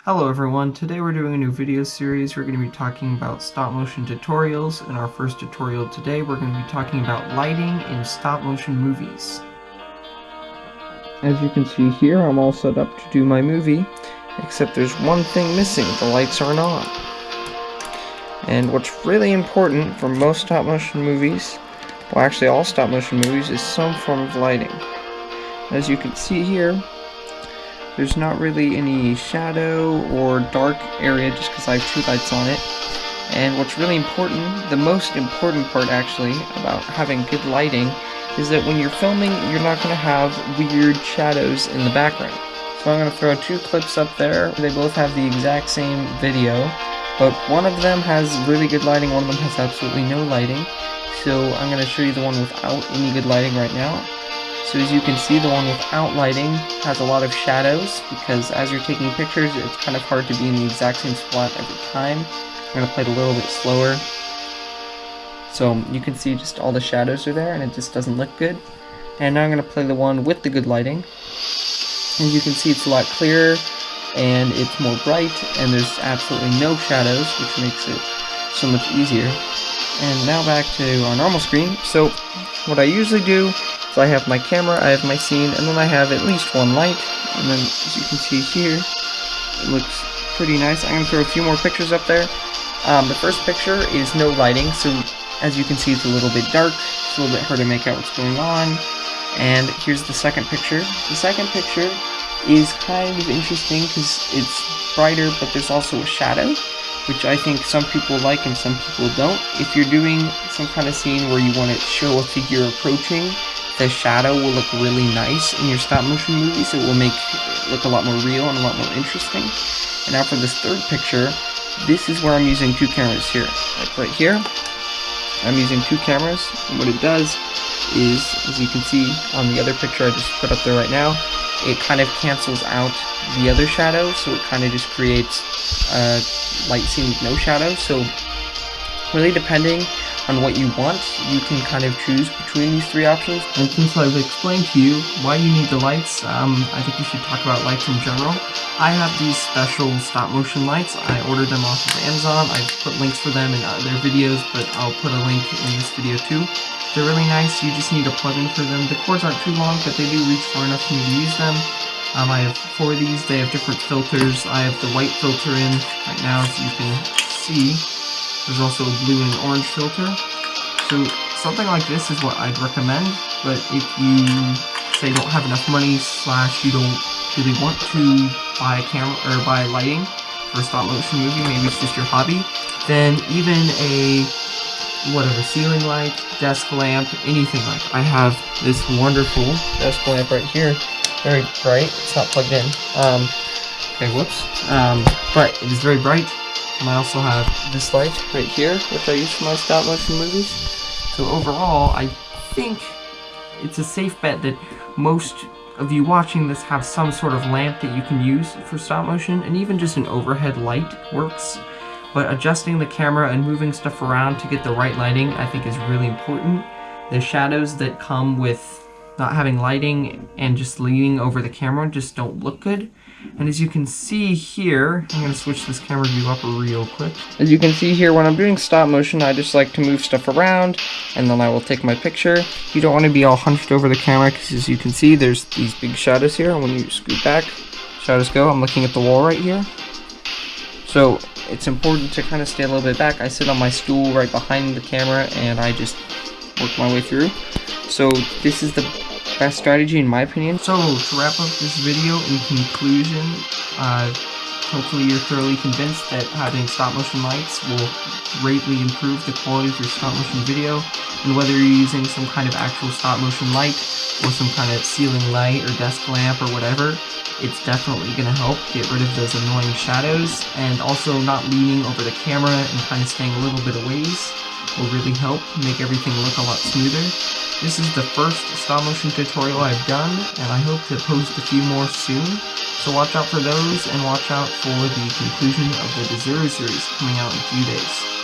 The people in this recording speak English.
Hello everyone, today we're doing a new video series. We're going to be talking about stop motion tutorials. In our first tutorial today, we're going to be talking about lighting in stop motion movies. As you can see here, I'm all set up to do my movie, except there's one thing missing: the lights aren't on. And what's really important for most stop motion movies, well actually all stop motion movies, is some form of lighting. As you can see here, there's not really any shadow or dark area just because I have two lights on it. And what's really important, the most important part actually about having good lighting, is that when you're filming, you're not going to have weird shadows in the background. So I'm going to throw two clips up there. They both have the exact same video, but one of them has really good lighting, one of them has absolutely no lighting. So I'm going to show you the one without any good lighting right now. So as you can see, the one without lighting has a lot of shadows, because as you're taking pictures, it's kind of hard to be in the exact same spot every time. I'm going to play it a little bit slower. So you can see just all the shadows are there, and it just doesn't look good. And now I'm going to play the one with the good lighting. As you can see, it's a lot clearer, and it's more bright, and there's absolutely no shadows, which makes it so much easier. And now back to our normal screen. So what I usually do, so I have my camera, I have my scene, and then I have at least one light. And then, as you can see here, it looks pretty nice. I'm going to throw a few more pictures up there. The first picture is no lighting, so as you can see, it's a little bit dark. It's a little bit hard to make out what's going on. And here's the second picture. The second picture is kind of interesting because it's brighter, but there's also a shadow, which I think some people like and some people don't. If you're doing some kind of scene where you want to show a figure approaching, the shadow will look really nice in your stop motion movies. It will make it look a lot more real and a lot more interesting. And now for this third picture, this is where I'm using two cameras here. Like right here, I'm using two cameras, and what it does is, as you can see on the other picture I just put up there right now, it kind of cancels out the other shadow, so it kind of just creates a light scene with no shadow. So really, depending on what you want, you can kind of choose between these three options. And since I've explained to you why you need the lights, I think we should talk about lights in general. I have these special stop motion lights. I ordered them off of Amazon. I've put links for them in other videos, but I'll put a link in this video too. They're really nice. You just need a plug-in for them. The cords aren't too long, but they do reach far enough for me to use them. I have four of these. They have different filters. I have the white filter in right now, as you can see. There's also a blue and orange filter. So something like this is what I'd recommend, but if you say don't have enough money / you don't really want to buy a camera or buy lighting for a stop motion movie, maybe it's just your hobby, then even a whatever ceiling light, desk lamp, anything like that. I have this wonderful desk lamp right here, very bright. It's not plugged in. Okay, whoops. But it is very bright. And I also have this light right here, which I use for my stop motion movies. So overall, I think it's a safe bet that most of you watching this have some sort of lamp that you can use for stop motion, and even just an overhead light works. But adjusting the camera and moving stuff around to get the right lighting, I think, is really important. The shadows that come with not having lighting and just leaning over the camera just don't look good. And as you can see here, I'm going to switch this camera view up real quick. As you can see here, when I'm doing stop motion, I just like to move stuff around, and then I will take my picture. You don't want to be all hunched over the camera, because as you can see, there's these big shadows here, and when you scoot back, shadows go. I'm looking at the wall right here. So it's important to kind of stay a little bit back. I sit on my stool right behind the camera, and I just work my way through. So this is the best strategy in my opinion. So to wrap up this video, in conclusion, hopefully you're thoroughly convinced that having stop motion lights will greatly improve the quality of your stop motion video. And whether you're using some kind of actual stop motion light or some kind of ceiling light or desk lamp or whatever, it's definitely going to help get rid of those annoying shadows. And also not leaning over the camera and kind of staying a little bit away will really help make everything look a lot smoother. This is the first stop motion tutorial I've done, and I hope to post a few more soon. So watch out for those, and watch out for the conclusion of the Dezuru series coming out in a few days.